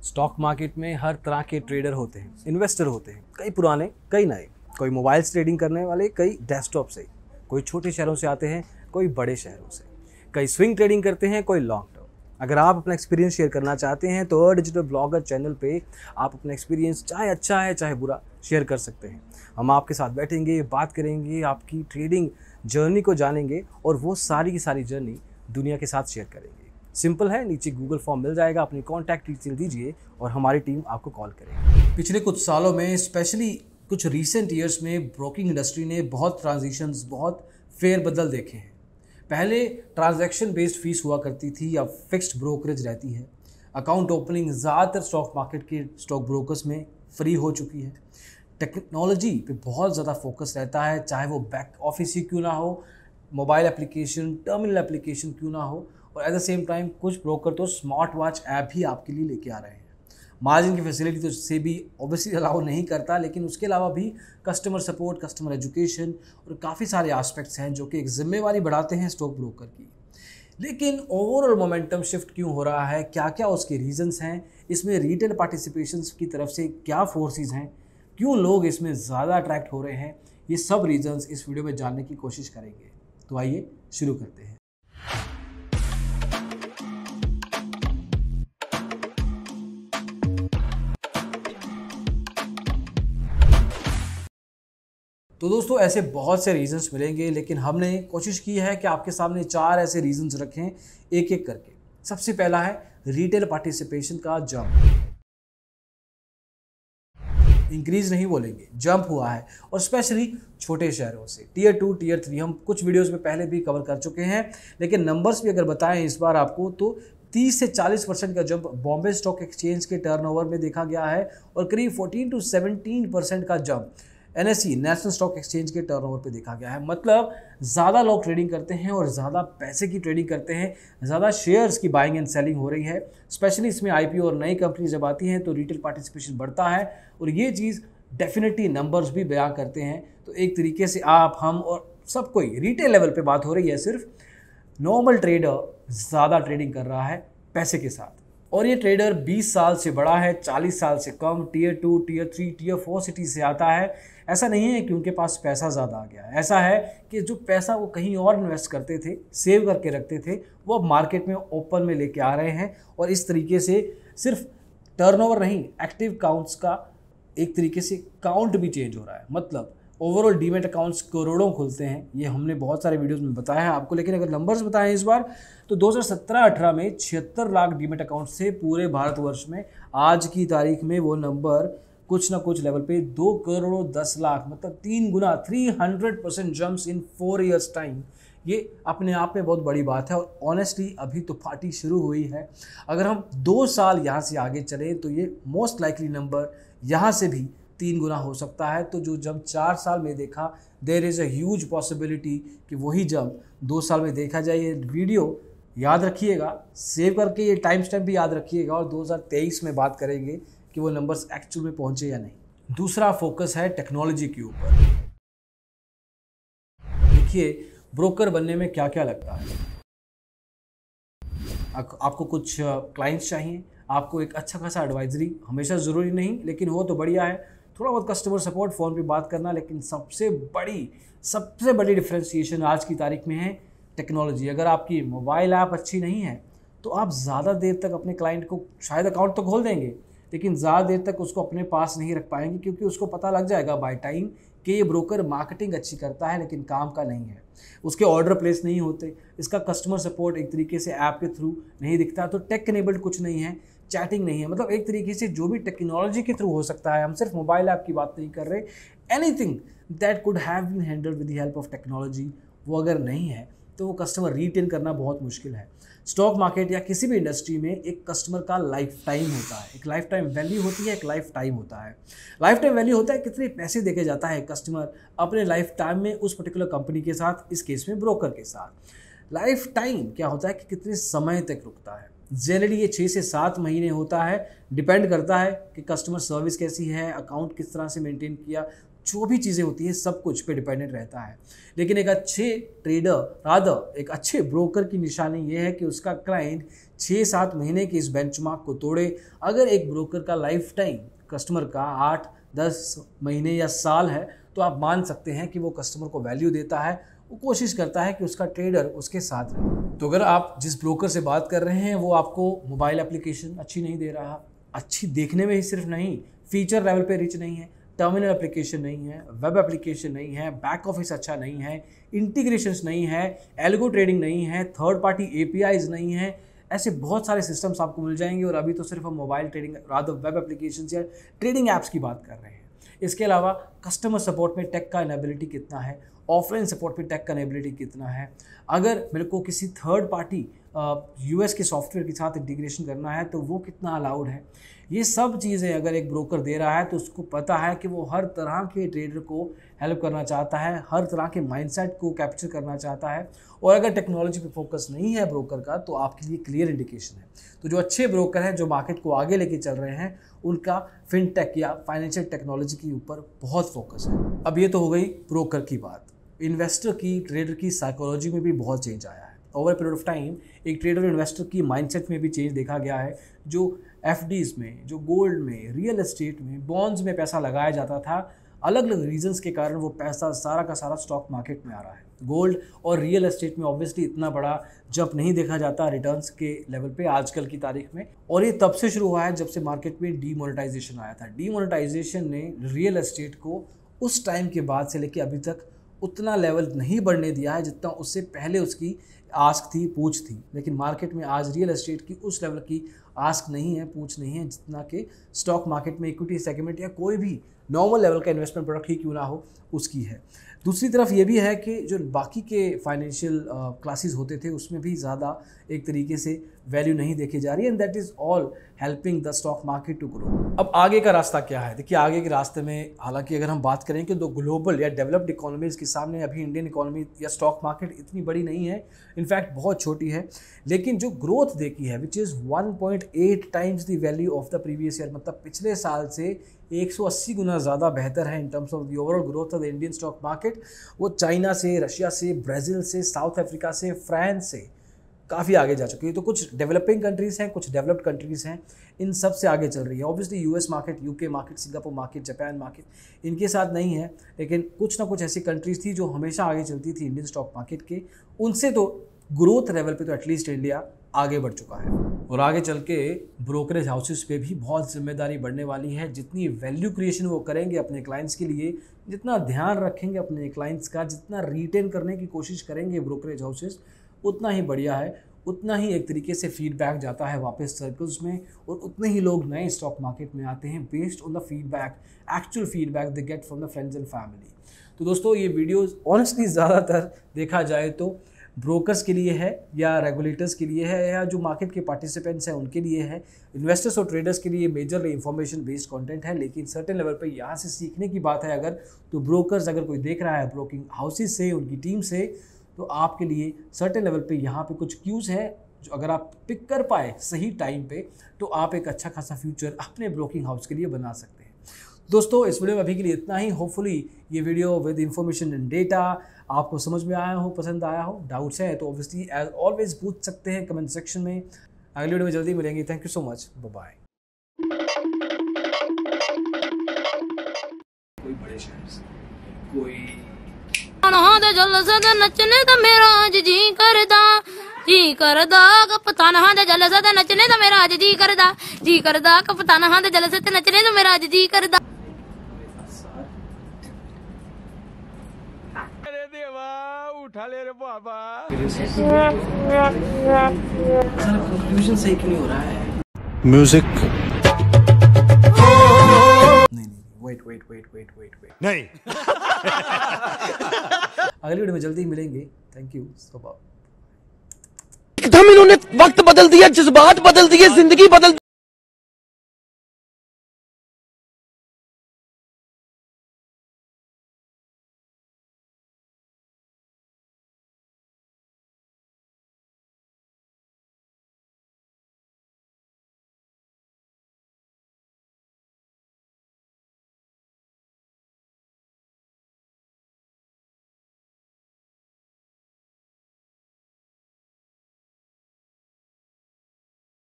Stock market में हर तरह के ट्रेडर होते हैं, इन्वेस्टर होते हैं, कई पुराने कई नए। कोई मोबाइल से ट्रेडिंग करने वाले, कई डेस्कटॉप से। कोई छोटे शहरों से आते हैं, कोई बड़े शहरों से। कई स्विंग ट्रेडिंग करते हैं, कोई लॉन्ग टर्म। अगर आप अपना एक्सपीरियंस शेयर करना चाहते हैं तो डिजिटल ब्लॉगर चैनल पे आप अपना एक्सपीरियंस, चाहे अच्छा है चाहे बुरा, शेयर कर सकते हैं। हम आपके साथ बैठेंगे, बात करेंगे, आपकी ट्रेडिंग जर्नी को जानेंगे और वो सारी की सारी जर्नी दुनिया के साथ शेयर करेंगे। सिंपल है, नीचे गूगल फॉर्म मिल जाएगा, अपनी कॉन्टैक्ट डिटेल दीजिए और हमारी टीम आपको कॉल करेगी। पिछले कुछ सालों में, स्पेशली कुछ रीसेंट ईयर्स में, ब्रोकिंग इंडस्ट्री ने बहुत ट्रांजिशंस, बहुत फेरबदल देखे हैं। पहले ट्रांजैक्शन बेस्ड फीस हुआ करती थी, अब फिक्स्ड ब्रोकरेज रहती है। अकाउंट ओपनिंग ज़्यादातर स्टॉक मार्केट के स्टॉक ब्रोकर्स में फ्री हो चुकी है। टेक्नोलॉजी पे बहुत ज़्यादा फोकस रहता है, चाहे वो बैक ऑफिस ही क्यों ना हो, मोबाइल एप्लीकेशन, टर्मिनल एप्लीकेशन क्यों ना हो। और एट द सेम टाइम कुछ ब्रोकर तो स्मार्ट वॉच ऐप भी आपके लिए लेके आ रहे हैं। मार्जिन की फैसिलिटी तो से भी ऑब्वियसली अलाउ नहीं करता, लेकिन उसके अलावा भी कस्टमर सपोर्ट, कस्टमर एजुकेशन और काफ़ी सारे एस्पेक्ट्स हैं जो कि एक जिम्मेवारी बढ़ाते हैं स्टॉक ब्रोकर की। लेकिन ओवरऑल मोमेंटम शिफ्ट क्यों हो रहा है, क्या क्या उसके रीजंस हैं, इसमें रिटेल पार्टिसिपेशन की तरफ से क्या फोर्सेस हैं, क्यों लोग इसमें ज़्यादा अट्रैक्ट हो रहे हैं, ये सब रीजंस इस वीडियो में जानने की कोशिश करेंगे। तो आइए शुरू करते हैं। तो दोस्तों, ऐसे बहुत से रीजंस मिलेंगे, लेकिन हमने कोशिश की है कि आपके सामने 4 ऐसे रीजंस रखें एक एक करके। सबसे पहला है रिटेल पार्टिसिपेशन का जंप। इंक्रीज नहीं बोलेंगे, जंप हुआ है, और स्पेशली छोटे शहरों से, टीयर 2, टीयर 3। हम कुछ वीडियोस में पहले भी कवर कर चुके हैं, लेकिन नंबर्स भी अगर बताएं इस बार आपको, तो 30 से 40% का जंप बॉम्बे स्टॉक एक्सचेंज के टर्नओवर में देखा गया है, और करीब 14 to 17% का jump NSE, national stock exchange के टर्नओवर पे देखा गया है। मतलब ज़्यादा लोग ट्रेडिंग करते हैं और ज़्यादा पैसे की ट्रेडिंग करते हैं, ज़्यादा शेयर्स की बाइंग एंड सेलिंग हो रही है। स्पेशली इसमें आईपीओ और नई कंपनी जब आती हैं तो रिटेल पार्टिसिपेशन बढ़ता है, और ये चीज़ डेफिनेटली नंबर्स भी बयां करते हैं। तो एक तरीके से आप, हम और सब कोई, रिटेल लेवल पे बात हो रही है, सिर्फ नॉर्मल ट्रेडर ज़्यादा ट्रेडिंग कर रहा है पैसे के साथ। और ये ट्रेडर 20 साल से बड़ा है, 40 साल से कम, टीयर 2, टीयर 3, टीयर 4 सिटी से आता है। ऐसा नहीं है कि उनके पास पैसा ज़्यादा आ गया है, ऐसा है कि जो पैसा वो कहीं और इन्वेस्ट करते थे, सेव करके रखते थे, वो अब मार्केट में ओपन में लेके आ रहे हैं। और इस तरीके से सिर्फ टर्नओवर नहीं, एक्टिव काउंट्स का एक तरीके से काउंट भी चेंज हो रहा है। मतलब ओवरऑल डीमेट अकाउंट्स करोड़ों खुलते हैं, ये हमने बहुत सारे वीडियोस में बताया है आपको। लेकिन अगर नंबर्स बताएं इस बार, तो 2017-18 में 76 लाख डीमेट अकाउंट्स से पूरे भारतवर्ष में। आज की तारीख में वो नंबर कुछ ना कुछ लेवल पे 2 करोड़ 10 लाख, मतलब 3 गुना, 300% जम्प्स इन 4 ईयर्स टाइम। ये अपने आप में बहुत बड़ी बात है, और ऑनेस्टली अभी तो पार्टी शुरू हुई है। अगर हम 2 साल यहाँ से आगे चलें तो ये मोस्ट लाइकली नंबर यहाँ से भी 3 गुना हो सकता है। तो जो जंप 4 साल में देखा, there is a huge possibility कि वही जंप 2 साल में देखा जाए। ये वीडियो याद रखिएगा, सेव करके ये टाइम स्टैम्प भी याद रखिएगा, और 2023 में बात करेंगे कि वो नंबर्स एक्चुअल में पहुंचे या नहीं। दूसरा फोकस है टेक्नोलॉजी के ऊपर। देखिए, ब्रोकर बनने में क्या क्या लगता है। आपको कुछ क्लाइंट्स चाहिए, आपको एक अच्छा खासा एडवाइजरी, हमेशा ज़रूरी नहीं लेकिन हो तो बढ़िया है, थोड़ा बहुत कस्टमर सपोर्ट, फ़ोन पे बात करना। लेकिन सबसे बड़ी डिफ्रेंशिएशन आज की तारीख में है टेक्नोलॉजी। अगर आपकी मोबाइल ऐप अच्छी नहीं है तो आप ज़्यादा देर तक अपने क्लाइंट को, शायद अकाउंट तो खोल देंगे, लेकिन ज़्यादा देर तक उसको अपने पास नहीं रख पाएंगे, क्योंकि उसको पता लग जाएगा बाय टाइम कि ये ब्रोकर मार्केटिंग अच्छी करता है लेकिन काम का नहीं है। उसके ऑर्डर प्लेस नहीं होते, इसका कस्टमर सपोर्ट एक तरीके से ऐप के थ्रू नहीं दिखता, तो टेक इनेबल्ड कुछ नहीं है, चैटिंग नहीं है। मतलब एक तरीके से जो भी टेक्नोलॉजी के थ्रू हो सकता है, हम सिर्फ मोबाइल ऐप की बात नहीं कर रहे, anything that could have been handled with the help of technology, वो अगर नहीं है तो वो कस्टमर रिटेन करना बहुत मुश्किल है। स्टॉक मार्केट या किसी भी इंडस्ट्री में एक कस्टमर का लाइफ टाइम होता है, एक लाइफ टाइम वैल्यू होती है, एक लाइफ टाइम होता है। लाइफ टाइम वैल्यू होता है कितने पैसे देके जाता है कस्टमर अपने लाइफ टाइम में उस पर्टिकुलर कंपनी के साथ, इस केस में ब्रोकर के साथ। लाइफ टाइम क्या होता है कि कितने समय तक रुकता है। जनरली ये 6 से 7 महीने होता है, डिपेंड करता है कि कस्टमर सर्विस कैसी है, अकाउंट किस तरह से मेंटेन किया, जो भी चीज़ें होती है सब कुछ पे डिपेंडेंट रहता है। लेकिन एक अच्छे ट्रेडर, रादर एक अच्छे ब्रोकर की निशानी ये है कि उसका क्लाइंट 6-7 महीने के इस बेंचमार्क को तोड़े। अगर एक ब्रोकर का लाइफ टाइम कस्टमर का 8-10 महीने या साल है तो आप मान सकते हैं कि वो कस्टमर को वैल्यू देता है, वो कोशिश करता है कि उसका ट्रेडर उसके साथ रहे। तो अगर आप जिस ब्रोकर से बात कर रहे हैं वो आपको मोबाइल एप्लीकेशन अच्छी नहीं दे रहा, अच्छी देखने में ही सिर्फ नहीं, फीचर लेवल पे रिच नहीं है, टर्मिनल एप्लीकेशन नहीं है, वेब एप्लीकेशन नहीं है, बैक ऑफिस अच्छा नहीं है, इंटीग्रेशंस नहीं है, एल्गो ट्रेडिंग नहीं है, थर्ड पार्टी एपीआईज नहीं है, ऐसे बहुत सारे सिस्टम्स आपको मिल जाएंगे। और अभी तो सिर्फ हम mobile trading rather web applications या ट्रेडिंग ऐप्स की बात कर रहे हैं। इसके अलावा कस्टमर सपोर्ट में टेक का इनेबिलिटी कितना है, ऑफलाइन सपोर्ट में टेक का इनेबिलिटी कितना है, अगर मेरे को किसी थर्ड पार्टी यूएस के सॉफ्टवेयर के साथ इंटीग्रेशन करना है तो वो कितना अलाउड है, ये सब चीज़ें अगर एक ब्रोकर दे रहा है तो उसको पता है कि वो हर तरह के ट्रेडर को हेल्प करना चाहता है, हर तरह के माइंडसेट को कैप्चर करना चाहता है। और अगर टेक्नोलॉजी पे फोकस नहीं है ब्रोकर का तो आपके लिए क्लियर इंडिकेशन है। तो जो अच्छे ब्रोकर हैं जो मार्केट को आगे लेके चल रहे हैं उनका फिनटेक या फाइनेंशियल टेक्नोलॉजी के ऊपर बहुत फोकस है। अब ये तो हो गई ब्रोकर की बात। इन्वेस्टर की, ट्रेडर की साइकोलॉजी में भी बहुत चेंज आया है। ओवर पीरियड ऑफ टाइम एक ट्रेडर इन्वेस्टर की माइंडसेट में भी चेंज देखा गया है। जो एफडीज में, जो गोल्ड में, रियल एस्टेट में, बॉन्ड्स में पैसा लगाया जाता था, अलग अलग रीजंस के कारण वो पैसा सारा का सारा स्टॉक मार्केट में आ रहा है। गोल्ड और रियल एस्टेट में ऑब्वियसली इतना बड़ा जंप नहीं देखा जाता रिटर्न्स के लेवल पे आजकल की तारीख में। और ये तब से शुरू हुआ है जब से मार्केट में डीमोनेटाइजेशन आया था। डीमोनेटाइजेशन ने रियल एस्टेट को उस टाइम के बाद से लेके अभी तक उतना लेवल नहीं बढ़ने दिया है जितना उससे पहले उसकी आस्क थी, पूछ थी। लेकिन मार्केट में आज रियल एस्टेट की उस लेवल की आस्क नहीं है, पूछ नहीं है जितना कि स्टॉक मार्केट में इक्विटी सेगमेंट या कोई भी नॉर्मल लेवल का इन्वेस्टमेंट प्रोडक्ट ही क्यों ना हो उसकी है। दूसरी तरफ ये भी है कि जो बाकी के फाइनेंशियल क्लासेस होते थे उसमें भी ज़्यादा एक तरीके से वैल्यू नहीं देखी जा रही है, and that is all helping the stock market to grow. अब आगे का रास्ता क्या है? देखिए आगे के रास्ते में हालांकि अगर हम बात करें कि दो ग्लोबल या डेवलप्ड इकोनॉमीज के सामने अभी इंडियन इकोनॉमी या स्टॉक मार्केट इतनी बड़ी नहीं है, इनफैक्ट बहुत छोटी है, लेकिन जो ग्रोथ देखी है which is 1.8 times the value of the previous year, मतलब पिछले साल से 180 गुना ज़्यादा बेहतर है in terms of the overall growth of the Indian stock market. वो चाइना से, रशिया से, ब्राज़ील से, साउथ अफ्रीका से, फ्रांस से काफ़ी आगे जा चुकी है। तो कुछ डेवलपिंग कंट्रीज़ हैं, कुछ डेवलप्ड कंट्रीज़ हैं, इन सब से आगे चल रही है। Obviously US market, UK market, Singapore market, Japan market इनके साथ नहीं है, लेकिन कुछ ना कुछ ऐसी कंट्रीज़ थी जो हमेशा आगे चलती थी इंडियन स्टॉक मार्केट के, उनसे तो ग्रोथ लेवल पे तो एटलीस्ट इंडिया आगे बढ़ चुका है। और आगे चल के ब्रोकरेज हाउसेस पे भी बहुत जिम्मेदारी बढ़ने वाली है। जितनी वैल्यू क्रिएशन वो करेंगे अपने क्लाइंट्स के लिए, जितना ध्यान रखेंगे अपने क्लाइंट्स का, जितना रिटेन करने की कोशिश करेंगे ब्रोकरेज हाउसेस, उतना ही बढ़िया है, उतना ही एक तरीके से फीडबैक जाता है वापस सर्कल्स में, और उतने ही लोग नए स्टॉक मार्केट में आते हैं based on the feedback, actual feedback they get from the friends and family. तो दोस्तों ये वीडियोस ऑनेस्टली ज़्यादातर देखा जाए तो ब्रोकर्स के लिए है, या रेगुलेटर्स के लिए है, या जो मार्केट के पार्टिसिपेंट्स हैं उनके लिए है। इन्वेस्टर्स और ट्रेडर्स के लिए मेजरली इंफॉर्मेशन बेस्ड कंटेंट है, लेकिन सर्टेन लेवल पे यहाँ से सीखने की बात है अगर, तो ब्रोकर्स अगर कोई देख रहा है ब्रोकिंग हाउसेस से, उनकी टीम से, तो आपके लिए सर्टेन लेवल पे यहाँ पे कुछ क्यूज़ है जो अगर आप पिक कर पाए सही टाइम पे तो आप एक अच्छा खासा फ्यूचर अपने ब्रोकिंग हाउस के लिए बना सकते हैं। दोस्तों इस वीडियो में अभी के लिए इतना ही। होपफुली ये video with information and data आपको समझ में आया हो, पसंद आया हो। डाउट्स है तो ऑब्वियसली एज ऑलवेज पूछ सकते हैं कमेंट सेक्शन में। अगली वीडियो में जल्दी मिलेंगे। Thank you so much, bye bye. कोई बड़े शहर से कोई नचने तो मेरा आज जी करदा कप्तान हाँ दे जल से नचने तो मेरा आज जी करदा कप्तान हाँ दे जल से नचने तो मेरा आज जी करदा। अरे देवा उठा ले रे बाबा। कंक्लूजन सही क्यों नहीं हो रहा है? म्यूजिक नहीं, वेट नहीं। अगली वीडियो में जल्दी ही मिलेंगे। Thank you so much. एकदम इन्होंने वक्त बदल दिया, जज्बात बदल दिए, जिंदगी बदल